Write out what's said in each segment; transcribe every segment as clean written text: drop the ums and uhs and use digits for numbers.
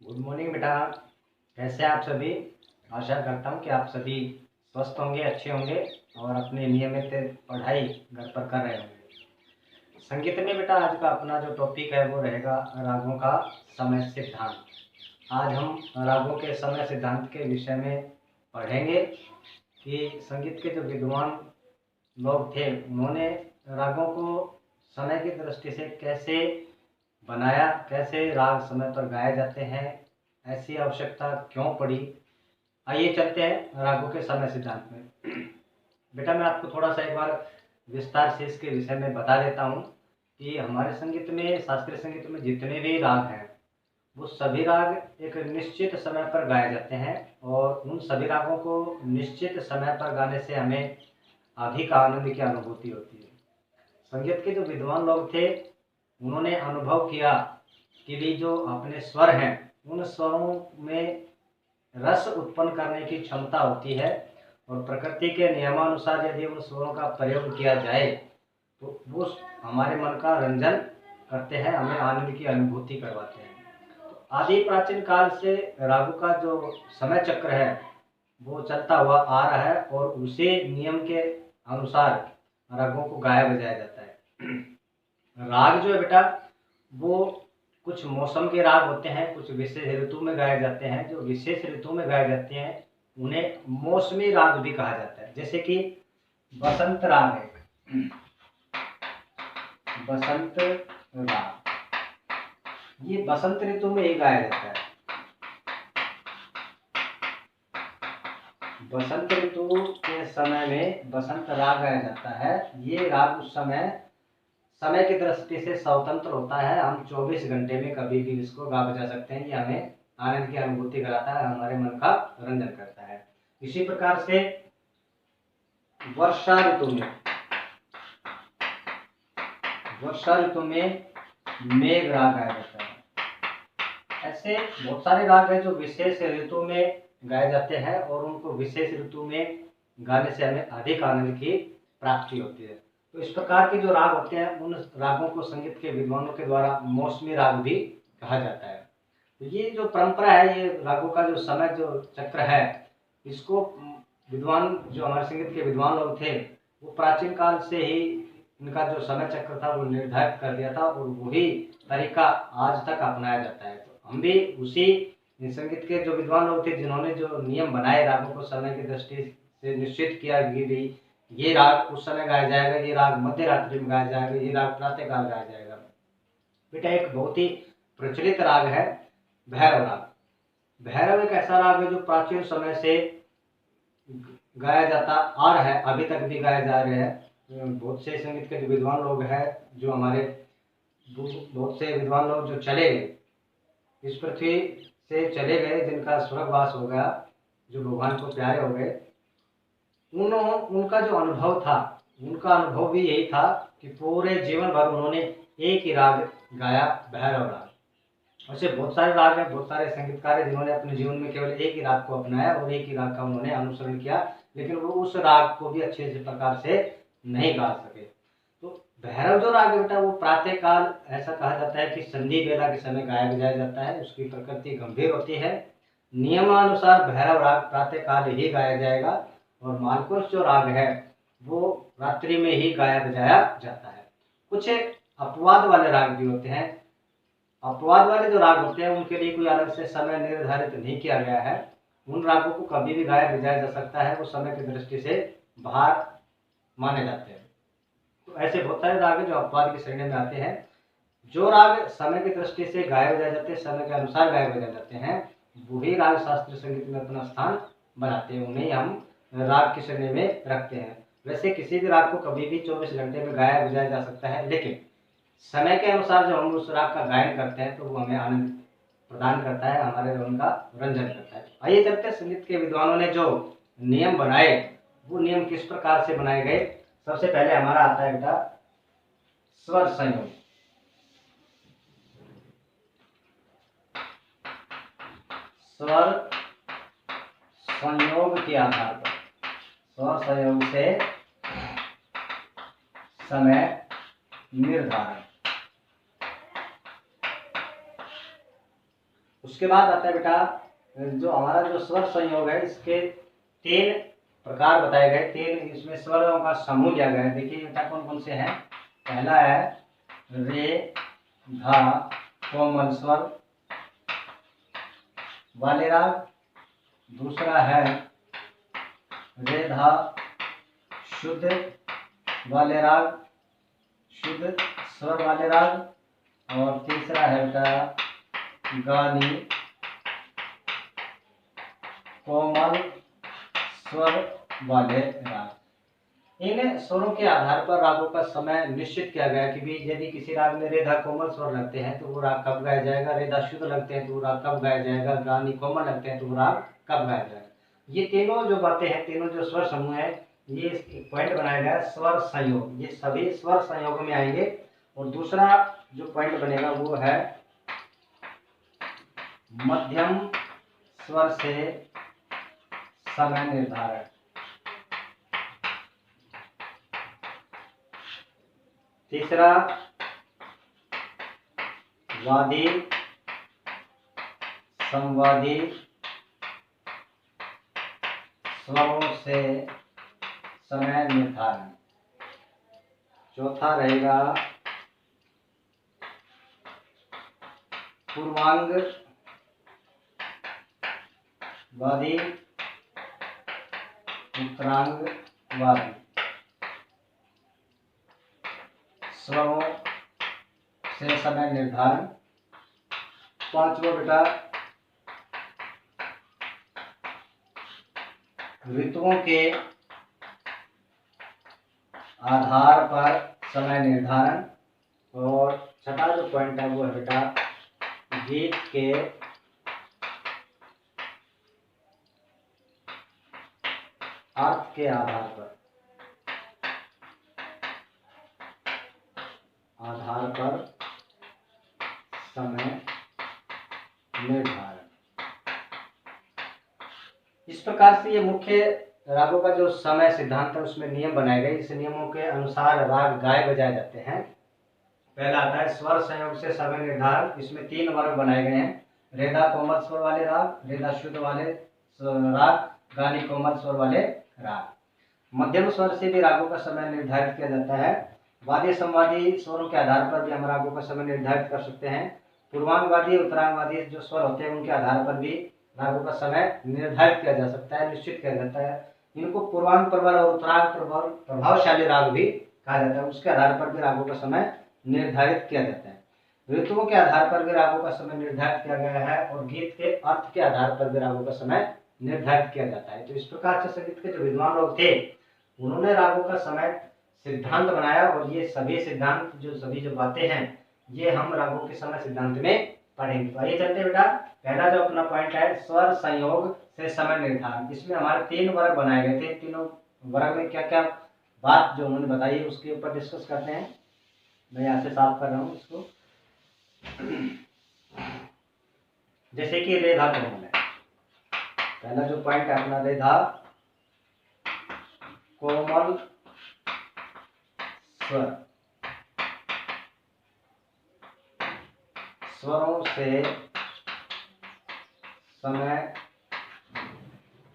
Good morning बेटा। कैसे हैं आप सभी? आशा करता हूँ कि आप सभी स्वस्थ होंगे, अच्छे होंगे और अपने नियमित पढ़ाई घर पर कर रहे होंगे। संगीत में बेटा आज का अपना जो टॉपिक है वो रहेगा रागों का समय सिद्धांत। आज हम रागों के समय सिद्धांत के विषय में पढ़ेंगे कि संगीत के जो विद्वान लोग थे उन्होंने रागों को समय की दृष्टि से कैसे बनाया, कैसे राग समय पर गाए जाते हैं, ऐसी आवश्यकता क्यों पड़ी। आइए चलते हैं रागों के समय सिद्धांत में। बेटा मैं आपको थोड़ा सा एक बार विस्तार से इसके विषय में बता देता हूँ कि हमारे संगीत में, शास्त्रीय संगीत में जितने भी राग हैं वो सभी राग एक निश्चित समय पर गाए जाते हैं और उन सभी रागों को निश्चित समय पर गाने से हमें अधिक आनंद की अनुभूति होती है। संगीत के जो विद्वान लोग थे उन्होंने अनुभव किया कि भी जो अपने स्वर हैं उन स्वरों में रस उत्पन्न करने की क्षमता होती है और प्रकृति के नियमानुसार यदि उन स्वरों का प्रयोग किया जाए तो वो हमारे मन का रंजन करते हैं, हमें आनंद की अनुभूति करवाते हैं। आदि प्राचीन काल से रागों का जो समय चक्र है वो चलता हुआ आ रहा है और उसी नियम के अनुसार रागों को गाया बजाया जाता है। राग जो है बेटा वो कुछ मौसम के राग होते हैं, कुछ विशेष ऋतु में गाए जाते हैं। जो विशेष ऋतु में गाए जाते हैं उन्हें मौसमी राग भी कहा जाता है। जैसे कि बसंत राग है, बसंत राग ये बसंत ऋतु में ही गाया जाता है। बसंत ऋतु के समय में बसंत राग गाया जाता है। ये राग उस समय की दृष्टि से स्वतंत्र होता है। हम 24 घंटे में कभी भी इसको गा बजा सकते हैं। ये हमें आनंद की अनुभूति कराता है, हमारे मन का रंजन करता है। इसी प्रकार से वर्षा ऋतु में मेघ राग गाया जाता है। ऐसे बहुत सारे राग हैं जो विशेष ऋतु में गाए जाते हैं और उनको विशेष ऋतु में गाने से हमें अधिक आनंद की प्राप्ति होती है। तो इस प्रकार के जो राग होते हैं उन रागों को संगीत के विद्वानों के द्वारा मौसमी राग भी कहा जाता है। तो ये जो परंपरा है, ये रागों का जो समय जो चक्र है, इसको विद्वान जो हमारे संगीत के विद्वान लोग थे वो प्राचीन काल से ही इनका जो समय चक्र था वो निर्धारित कर दिया था और वही तरीका आज तक अपनाया जाता है। तो हम भी उसी संगीत के जो विद्वान लोग थे जिन्होंने जो नियम बनाए रागों को समय की दृष्टि से निश्चित किया कि भाई ये राग उस समय गाया जाएगा, ये राग मध्य रात्रि में गाया जाएगा, ये राग प्रातः काल गाया जाएगा। बेटा एक बहुत ही प्रचलित राग है भैरव राग। भैरव एक ऐसा राग है जो प्राचीन समय से गाया जाता आ रहा है, अभी तक भी गाया जा रहा है। बहुत से संगीत के जो विद्वान लोग हैं, जो हमारे बहुत से विद्वान लोग जो चले गए, इस पृथ्वी से चले गए, जिनका स्वर्गवास हो गया, जो भगवान को प्यारे हो गए, उनका जो अनुभव था, उनका अनुभव भी यही था कि पूरे जीवन भर उन्होंने एक ही राग गाया, भैरव राग। ऐसे बहुत सारे राग हैं, बहुत सारे संगीतकार हैं जिन्होंने अपने जीवन में केवल एक ही राग को अपनाया और एक ही राग का उन्होंने अनुसरण किया, लेकिन वो उस राग को भी अच्छे प्रकार से नहीं गा सके। तो भैरव जो राग है बेटा वो प्रातः काल ऐसा कहा जाता है कि संधि बेला के समय गाया बजाया जाता है। उसकी प्रकृति गंभीर होती है। नियमानुसार भैरव राग प्रातः काल ही गाया जाएगा और मालपुरुष जो राग है वो रात्रि में ही गाया बजाया जाता है। कुछ अपवाद वाले राग भी होते हैं। अपवाद वाले जो राग होते हैं उनके लिए कोई अलग से समय निर्धारित नहीं किया गया है। उन रागों को कभी भी गाया बजाया जा सकता है, वो समय की दृष्टि से बाहर माने जाते हैं। तो ऐसे बहुत सारे राग हैं जो अपवाद की श्रेणी में आते हैं। जो राग समय की दृष्टि से गाए बजाए जाते हैं, समय के अनुसार गाए बजाए जाते हैं, वही राग शास्त्रीय संगीत में अपना स्थान बनाते हैं, उन्हें हम राग की श्रेणी में रखते हैं। वैसे किसी भी राग को कभी भी 24 घंटे में गाया बजाया जा सकता है, लेकिन समय के अनुसार जब हम उस राग का गायन करते हैं तो वो हमें आनंद प्रदान करता है, हमारे मन का रंजन करता है। आइए चलते हैं संगीत के विद्वानों ने जो नियम बनाए वो नियम किस प्रकार से बनाए गए। सबसे पहले हमारा आता है बेटा स्वर संयोग। स्वर संयोग के आधार पर, स्वर संयोग से समय निर्धारण। उसके बाद आता है बेटा जो हमारा जो स्वर संयोग है, इसके 3 प्रकार बताए गए, 3 इसमें स्वरों का समूह लिया गया है। देखिए बेटा कौन कौन से हैं। पहला है रे धा कोमल स्वर वाले राग, दूसरा है रे धा शुद्ध वाले राग, शुद्ध स्वर वाले राग, और तीसरा है बेटा गानी कोमल स्वर वाले राग। इन स्वरों के आधार पर रागों का समय निश्चित किया गया कि भी यदि किसी राग में रेधा कोमल स्वर लगते हैं तो वो राग कब गाया जाएगा, रेधा शुद्ध लगते हैं तो वो राग कब गाया जाएगा, गानी कोमल लगते हैं तो वो राग कब गाया जाएगा। ये तीनों जो बातें हैं, तीनों जो स्वर समूह है, ये एक पॉइंट बनाया गया है स्वर संयोग, ये सभी स्वर संयोग में आएंगे। और दूसरा जो पॉइंट बनेगा वो है मध्यम स्वर से समय निर्धारण। तीसरा वादी संवादी स्वरों से समय निर्धारण। चौथा रहेगा पूर्वांग वादी उत्तरांग वादी स्वरों से समय निर्धारण। पांचवा बेटा ऋतुओं के आधार पर समय निर्धारण। और छठा जो पॉइंट है वो है बेटा गीत के अर्थ के आधार पर समय निर्धारण। इस प्रकार से ये मुख्य रागों का जो समय सिद्धांत है उसमें नियम बनाए गए। इस नियमों के अनुसार राग गाए बजाए जाते हैं। पहला आता है स्वर संयोग से समय निर्धारण। इसमें 3 वर्ग बनाए गए हैं, रेधा कोमल स्वर वाले राग, रेधा शुद्ध वाले राग, गानी कोमल स्वर वाले राग। मध्यम स्वर से भी रागों का समय निर्धारित किया जाता है। वादी संवादी स्वरों के आधार पर भी हम रागों का समय निर्धारित कर सकते हैं। पूर्वांगवादी उत्तरांगवादी जो स्वर होते हैं उनके आधार पर भी रागों का समय निर्धारित किया जा सकता है, निश्चित किया जाता है। इनको पूर्वांग प्रबल और उत्तरांग प्रबल प्रभावशाली राग भी कहा जाता है। उसके आधार पर भी रागों का समय निर्धारित किया जाता है। ऋतुओं के आधार पर भी रागों का समय निर्धारित किया गया है और गीत के अर्थ के आधार पर भी रागों का समय निर्धारित किया जाता है। तो इस प्रकार से संगीत के जो विद्वान लोग थे उन्होंने रागों का समय सिद्धांत बनाया और ये सभी सिद्धांत सभी जो बातें हैं ये हम रागों के समय सिद्धांत में पढ़ेंगे। तो आइए चलते बेटा, पहला जो अपना पॉइंट है स्वर संयोग से समय निर्धारण। इसमें हमारे 3 वर्ग बनाए गए थे। तीनों वर्ग में क्या क्या बात जो उन्होंने बताई उसके ऊपर डिस्कस करते हैं। मैं यहाँ से साफ कर रहा हूँ इसको। जैसे कि रेधा कोमल है, पहला जो पॉइंट है अपना रेधा कोमल स्वर, स्वरों से समय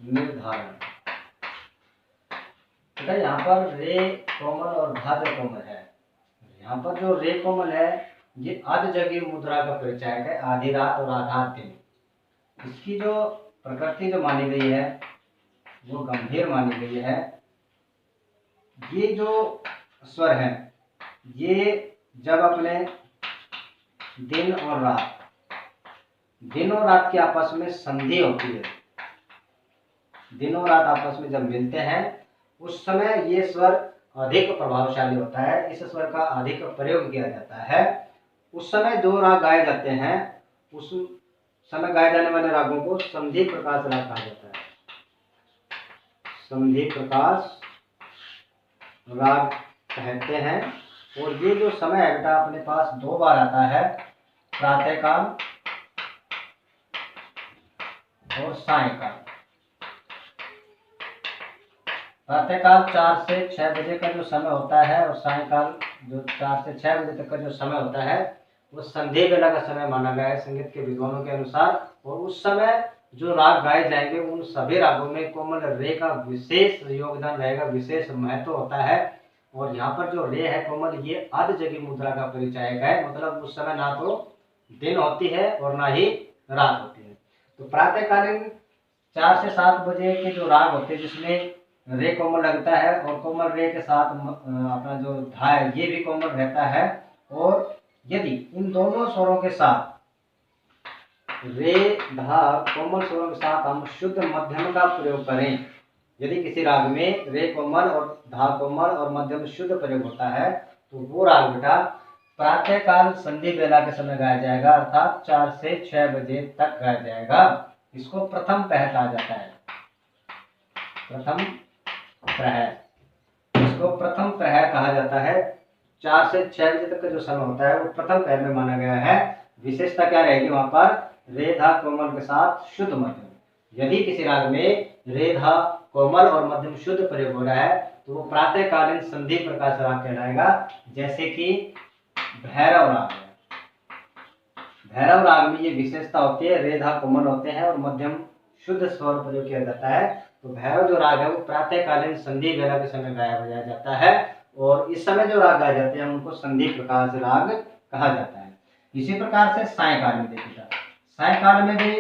निर्धारण। बेटा यहाँ पर रे कोमल और धा जो कोमल है, यहाँ पर जो रे कोमल है ये आध जगी मुद्रा का परिचायक है, आधी रात और आधा दिन। इसकी जो प्रकृति जो मानी गई है वो गंभीर मानी गई है। ये जो स्वर है ये जब अपने दिन और रात की आपस में संधि होती है, दिन और रात आपस में जब मिलते हैं उस समय ये स्वर अधिक प्रभावशाली होता है। इस स्वर का अधिक प्रयोग किया जाता है। उस समय जो राग गाए जाते हैं उस समय गाए जाने वाले रागों को संधि प्रकाश राग कहा जाता है। संधि प्रकाश राग कहते हैं। और ये जो समय है बेटा अपने पास 2 बार आता है, प्रातःकाल और सायंकाल। प्रातःकाल 4 से 6 बजे का जो समय होता है और सायंकाल जो 4 से 6 बजे तक का जो समय होता है वो संधि बेला का समय माना गया है संगीत के विद्वानों के अनुसार। और उस समय जो राग गाए जाएंगे उन सभी रागों में कोमल रे का विशेष योगदान रहेगा, विशेष महत्व होता है। और यहाँ पर जो रे है कोमल, ये आध जगी मुद्रा का परिचायक है, मतलब उस समय ना तो दिन होती है और ना ही रात होती है। तो प्रातःकालीन 4 से 7 बजे के जो राग होते हैं जिसमें रे कोमल लगता है और कोमल रे के साथ अपना जो धा है ये भी कोमल रहता है। और यदि इन दोनों स्वरों के साथ रे धा कोमल स्वरों के साथ हम शुद्ध मध्यम का प्रयोग करें, यदि किसी राग में रे कोमल और धा कोमल और मध्यम शुद्ध प्रयोग होता है तो वो राग बेटा प्रातःकाल संधि बेला के समय गाया जाएगा, अर्थात 4 से 6 बजे तक गाया जाएगा। इसको प्रथम प्रहर कहा जाता है, प्रथम प्रहर, इसको प्रथम प्रहर कहा जाता है। 4 से 6 बजे तक का जो समय होता है वो प्रथम प्रहर में माना गया है। विशेषता क्या रहेगी वहां पर, रे धा कोमल के साथ शुद्ध मध्यम। यदि किसी राग में रे धा कोमल और मध्यम शुद्ध प्रयोग हो रहा है तो वो प्रातःकालीन संधि प्रकार राग कहलाएगा। जैसे कि भैरव राग है, भैरव राग में ये विशेषता होती है, रे धा कोमल होते हैं और मध्यम शुद्ध स्वर प्रयोग किया जाता है। तो भैरव जो राग है वो प्रातःकालीन संधि बेला के समय गाया बजाया जाता है और इस समय जो राग गाए जाते हैं उनको संधि प्रकार से राग कहा जाता है। इसी प्रकार से सायकाल में देखिएगा, सायकाल में भी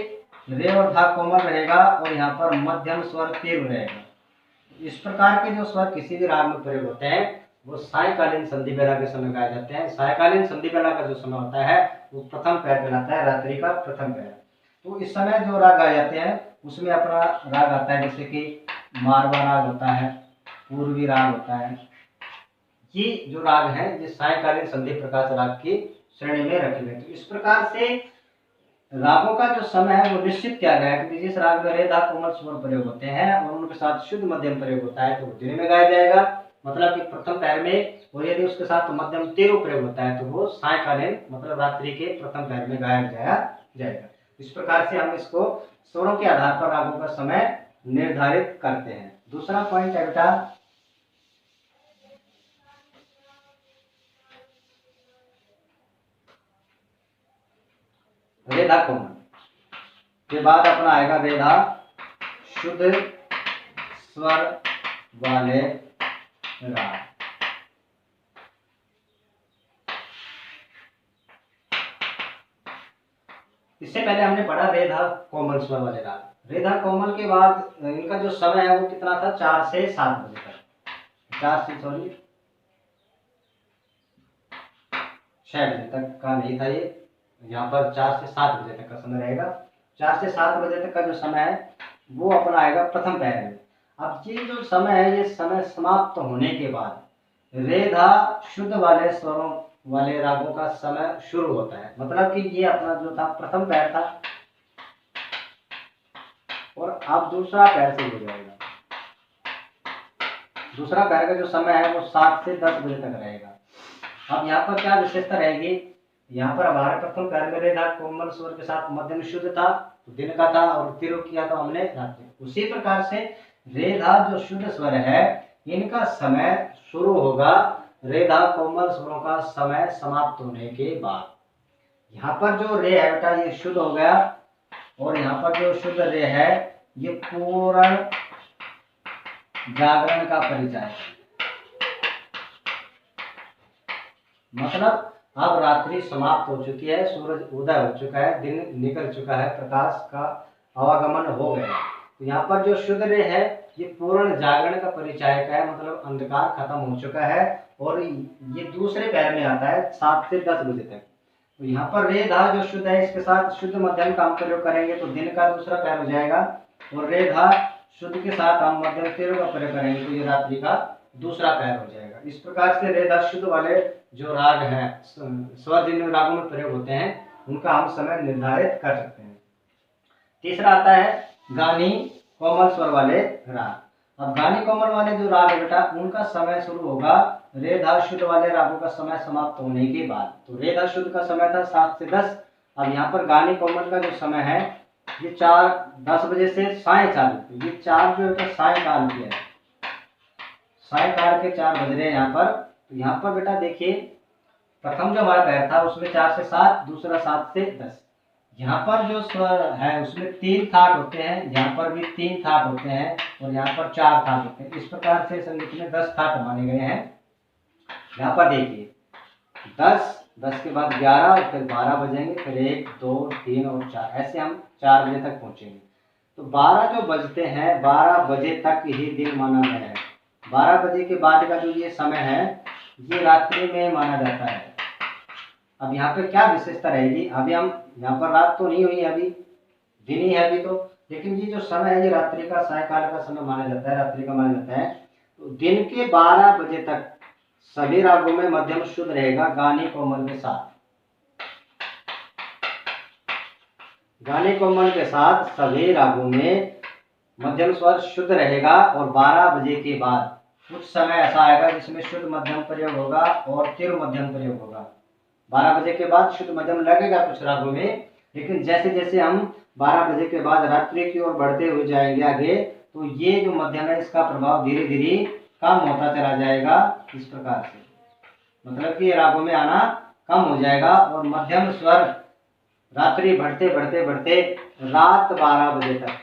रे और धा कोमल रहेगा और यहाँ पर मध्यम स्वर तीव्र रहेगा। इस प्रकार के जो स्वर किसी भी राग में प्रयोग होते हैं वो सायकालीन संधि बेला के समय गाए जाते हैं। सायकालीन संधि बेला का जो समय होता है वो प्रथम प्रहर कहलाता है, रात्रि का प्रथम प्रहर। तो इस समय जो राग गाए जाते हैं उसमें अपना राग आता है, जैसे कि मारवा राग होता है, पूर्वी राग होता है। ये जो राग है ये सायकालीन संधि प्रकाश राग की श्रेणी में रखे गए। तो इस प्रकार से रागों का जो समय है वो निश्चित किया गया है कि जिस राग में रे धा कोमल स्वर प्रयोग होते हैं और उनके साथ शुद्ध मध्यम प्रयोग होता है तो वो दिन में गाया जाएगा, मतलब कि प्रथम प्रहर में। और यदि उसके साथ मध्यम तीव्र प्रयोग होता है तो वो सायकालीन मतलब रात्रि के प्रथम प्रहर में गाया जाएगा। इस प्रकार से हम इसको स्वरों के आधार पर रागों का समय निर्धारित करते हैं। दूसरा पॉइंट है बेटा रे धा कोमल के बाद अपना आएगा रे धा शुद्ध स्वर वाले राग। इससे पहले हमने पढ़ा रे धा कोमल स्वर वाले राग। रे धा कोमल के बाद इनका जो समय है वो कितना था, 4 से 7 बजे तक, 6 बजे तक का नहीं था ये, यहाँ पर 4 से 7 बजे तक का समय रहेगा। 4 से 7 बजे तक का जो समय है वो अपना आएगा प्रथम प्रहर में। अब ये जो समय है ये समय समाप्त होने के बाद रे धा शुद्ध वाले स्वरों वाले रागों का समय शुरू होता है, मतलब कि ये अपना जो था प्रथम प्रहर था और अब दूसरा प्रहर से हो जाएगा। दूसरा प्रहर का जो समय है वो 7 से 10 बजे तक रहेगा। अब यहाँ पर क्या विशेषता रहेगी, यहाँ पर हमारे प्रथम प्रहर में रे धा कोमल स्वर के साथ मध्यम शुद्ध था तो दिन का था और तीव्र किया था हमने रात्रि। उसी प्रकार से रे धा जो शुद्ध स्वर है इनका समय शुरू होगा रे धा कोमल स्वरों का समय समाप्त होने के बाद। यहाँ पर जो रे है बेटा ये शुद्ध हो गया और यहाँ पर जो शुद्ध रे है ये पूर्ण जागरण का परिचय है, मतलब अब रात्रि समाप्त हो चुकी है, सूरज उदय हो चुका है, दिन निकल चुका है, प्रकाश का आवागमन हो गया। तो यहाँ पर जो शुद्ध रे है ये पूर्ण जागरण का परिचायक है, मतलब अंधकार खत्म हो चुका है और ये दूसरे प्रहर में आता है 7 से 10 बजे तक। तो यहाँ पर रे धा जो शुद्ध है इसके साथ शुद्ध मध्यम का हम प्रयोग करेंगे तो दिन का दूसरा प्रहर हो जाएगा और रे धा शुद्ध के साथ हम मध्यम तीव्र का प्रयोग करेंगे तो ये रात्रि का दूसरा प्रहर हो जाएगा। इस प्रकार से रे धा शुद्ध वाले जो राग हैं स्वर जिन रागों में प्रयोग होते हैं उनका हम समय निर्धारित कर सकते हैं। तीसरा आता है गानी कोमल स्वर वाले राग। अब गानी कोमल वाले जो राग है बेटा उनका समय शुरू होगा रे धा शुद्ध वाले रागों का समय समाप्त होने के बाद। तो रे धा शुद्ध का समय था 7 से 10। अब यहाँ पर गानी कोमल का जो समय है ये 10 बजे से साय 4 बजे, ये 4 जो है सायकाल की है, सायकाल के 4 बज रहे हैं यहाँ पर। तो यहाँ पर बेटा देखिए प्रथम जो हमारा पैर था उसमें 4 से 7, दूसरा 7 से 10। यहाँ पर जो स्वर है उसमें 3 थाट होते हैं, यहाँ पर भी 3 थाट होते हैं और यहाँ पर 4 थाट होते हैं। इस प्रकार से संगीत में 10 थाट माने गए हैं। यहाँ पर देखिए 10 के बाद 11, फिर 12 बजेंगे, फिर 1, 2, 3 और 4, ऐसे हम 4 बजे तक पहुंचेंगे। तो 12 जो बजते हैं, 12 बजे तक ही दिन माना गया है। 12 बजे के बाद का जो ये समय है ये रात्रि में माना जाता है। अब यहाँ पे क्या विशेषता रहेगी, अभी हम यहाँ पर रात तो नहीं हुई है, अभी दिन ही है अभी तो, लेकिन ये जो समय है ये रात्रि का, सायकाल का समय माना जाता है, रात्रि का माना जाता है। तो दिन के 12 बजे तक सभी रागों में मध्यम शुद्ध रहेगा गानी कोमल के साथ। गानी कोमल के साथ सभी रागों में मध्यम स्वर शुद्ध रहेगा और 12 बजे के बाद कुछ समय ऐसा आएगा जिसमें शुद्ध मध्यम प्रयोग होगा और तीव्र मध्यम प्रयोग होगा। 12 बजे के बाद शुद्ध मध्यम लगेगा कुछ रागों में, लेकिन जैसे जैसे हम 12 बजे के बाद रात्रि की ओर बढ़ते हुए जाएंगे आगे, तो ये जो मध्यम है इसका प्रभाव धीरे धीरे कम होता चला जाएगा। इस प्रकार से मतलब कि रागों में आना कम हो जाएगा और मध्यम स्वर रात्रि बढ़ते बढ़ते बढ़ते रात 12 बजे तक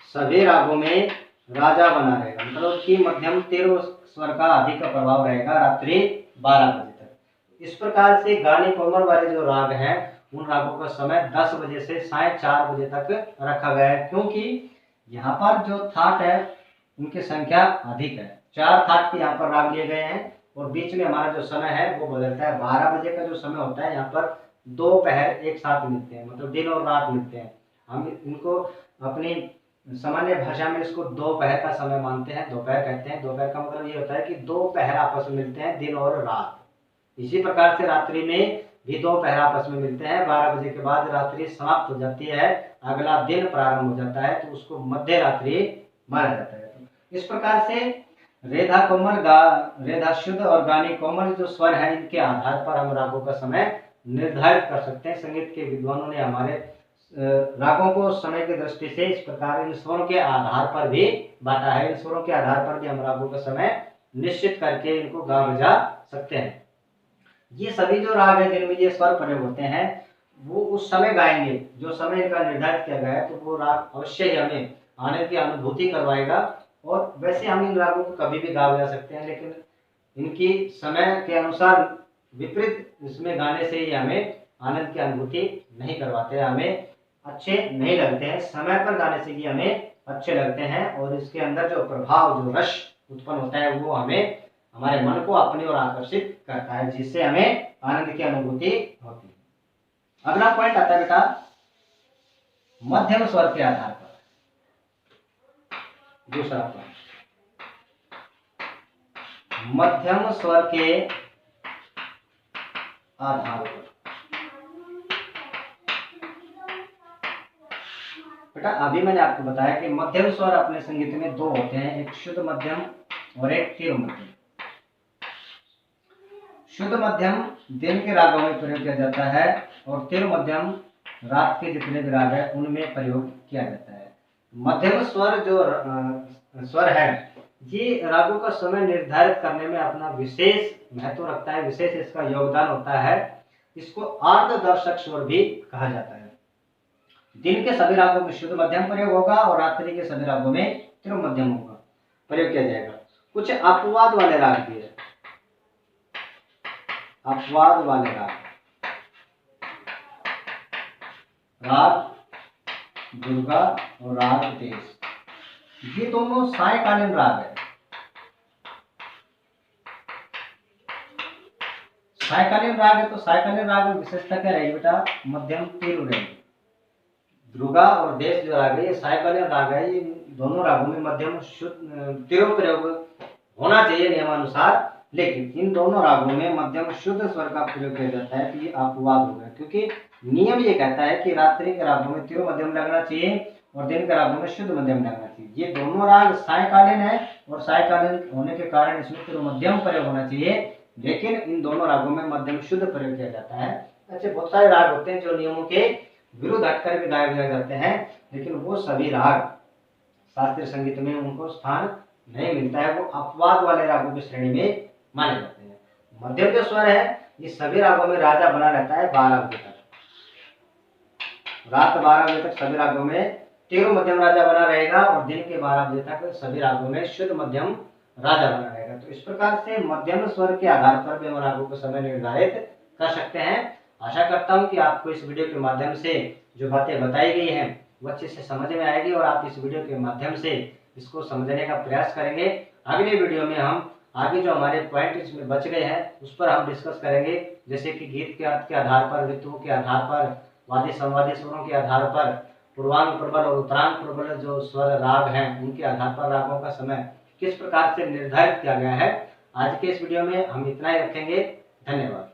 सभी रागों में राजा बना रहेगा, मतलब कि मध्यम तीव्र स्वर का अधिक प्रभाव रहेगा रात्रि 12 बजे तक। इस प्रकार से गानी कोमल वाले जो राग हैं उन रागों का समय 10 बजे से 4:30 बजे तक रखा गया है, क्योंकि यहाँ पर जो थाट है उनकी संख्या अधिक है। 4 थाट के यहाँ पर राग लिए गए हैं और बीच में हमारा जो समय है वो बदलता है। 12 बजे का जो समय होता है यहाँ पर दोपहर एक साथ मिलते हैं, मतलब दिन और रात मिलते हैं। हम इनको अपनी सामान्य भाषा में इसको दोपहर का समय मानते हैं, दोपहर कहते हैं। दोपहर का मतलब ये होता है कि दोपहर आपस में मिलते हैं, दिन और रात। इसी प्रकार से रात्रि में भी दोपहर आपस में मिलते हैं। 12 बजे के बाद रात्रि समाप्त हो जाती है, अगला दिन प्रारंभ हो जाता है, तो उसको मध्य रात्रि माना जाता है। इस प्रकार से रेधा कोमल, रेधा शुद्ध और गानी कोमल जो स्वर है इनके आधार पर हम रागों का समय निर्धारित कर सकते हैं। संगीत के विद्वानों ने हमारे रागों को समय की दृष्टि से इस प्रकार इन स्वरों के आधार पर भी बांटा है। इन स्वरों के आधार पर भी हम रागों का समय निश्चित करके इनको गा बजा सकते हैं। ये सभी जो राग है जिनमें ये स्वर प्रयोग होते हैं वो उस समय गाएंगे जो समय इनका निर्धारित किया गया है, तो वो राग अवश्य ही हमें आनंद की अनुभूति करवाएगा। और वैसे हम इन रागों को कभी भी गा बजा सकते हैं, लेकिन इनकी समय के अनुसार विपरीत इसमें गाने से ही हमें आनंद की अनुभूति नहीं करवाते, हमें अच्छे नहीं लगते हैं। समय पर गाने से ही हमें अच्छे लगते हैं और इसके अंदर जो प्रभाव, जो रस उत्पन्न होता है वो हमें, हमारे मन को अपनी ओर आकर्षित करता है, जिससे हमें आनंद की अनुभूति होती है। अगला पॉइंट आता है बेटा मध्यम स्वर के आधार पर। दूसरा पॉइंट मध्यम स्वर के आधार पर। बेटा अभी मैंने आपको बताया कि मध्यम स्वर अपने संगीत में दो होते हैं, एक शुद्ध मध्यम और एक तीव्र मध्यम। शुद्ध मध्यम दिन के रागों में प्रयोग किया जाता है और तीव्र मध्यम रात के जितने भी राग है उनमें प्रयोग किया जाता है। मध्यम स्वर जो स्वर है ये रागों का समय निर्धारित करने में अपना विशेष महत्व रखता है, विशेष इसका योगदान होता है। इसको आर्धदर्शक स्वर भी कहा जाता है। दिन के सभी रागों में शुद्ध मध्यम प्रयोग होगा और रात्रि के सभी रागों में तीव्र मध्यम होगा प्रयोग किया जाएगा। कुछ अपवाद वाले राग भी है, अपवाद वाले राग दुर्गा और राग तेज, ये दोनों सायकालीन राग है। सायकालीन राग है तो सायकालीन राग में विशेषता क्या रहेगी बेटा, मध्यम तीव्र रहेगी। दुर्गा और देश जो राग है ये सायकालीन राग है, ये दोनों रागों में मध्यम शुद्ध तीव्र प्रयोग होना चाहिए नियमानुसार, लेकिन इन दोनों रागों में मध्यम शुद्ध स्वर का प्रयोग किया जाता है, तो ये अपवाद होगा, क्योंकि नियम ये कहता है कि रात्रि के रागों में तीव्र मध्यम लगना चाहिए और दिन के रागों में शुद्ध मध्यम लगना चाहिए। ये दोनों राग सायकालीन है और सायकालीन होने के कारण इसमें तीव्र मध्यम प्रयोग होना चाहिए, लेकिन इन दोनों रागों में मध्यम शुद्ध प्रयोग किया जाता है। ऐसे बहुत सारे राग होते हैं जो नियमों के विरुद्ध हटकर भी गाए बजाए जाते हैं, लेकिन वो सभी राग शास्त्रीय संगीत में उनको स्थान नहीं मिलता है, वो अपवाद वाले रागों की श्रेणी में माने जाते हैं। मध्यम जो स्वर है ये सभी रागों में राजा बना रहता है 12 बजे तक, रात 12 बजे तक सभी रागों में तीव्र मध्यम राजा बना रहेगा और दिन के 12 बजे तक सभी रागों में शुद्ध मध्यम राजा बना रहेगा। तो इस प्रकार से मध्यम स्वर के आधार पर भी हम रागों का समय निर्धारित कर सकते हैं। आशा करता हूं कि आपको इस वीडियो के माध्यम से जो बातें बताई गई हैं वो अच्छे से समझ में आएगी और आप इस वीडियो के माध्यम से इसको समझने का प्रयास करेंगे। अगले वीडियो में हम आगे जो हमारे पॉइंट इसमें बच गए हैं उस पर हम डिस्कस करेंगे, जैसे कि गीत के अर्थ के आधार पर, ऋतुओं के आधार पर, वादी संवादी स्वरों के आधार पर, पूर्वांग प्रबल और उत्तरांग प्रबल जो स्वर राग हैं उनके आधार पर रागों का समय किस प्रकार से निर्धारित किया गया है। आज के इस वीडियो में हम इतना ही रखेंगे। धन्यवाद।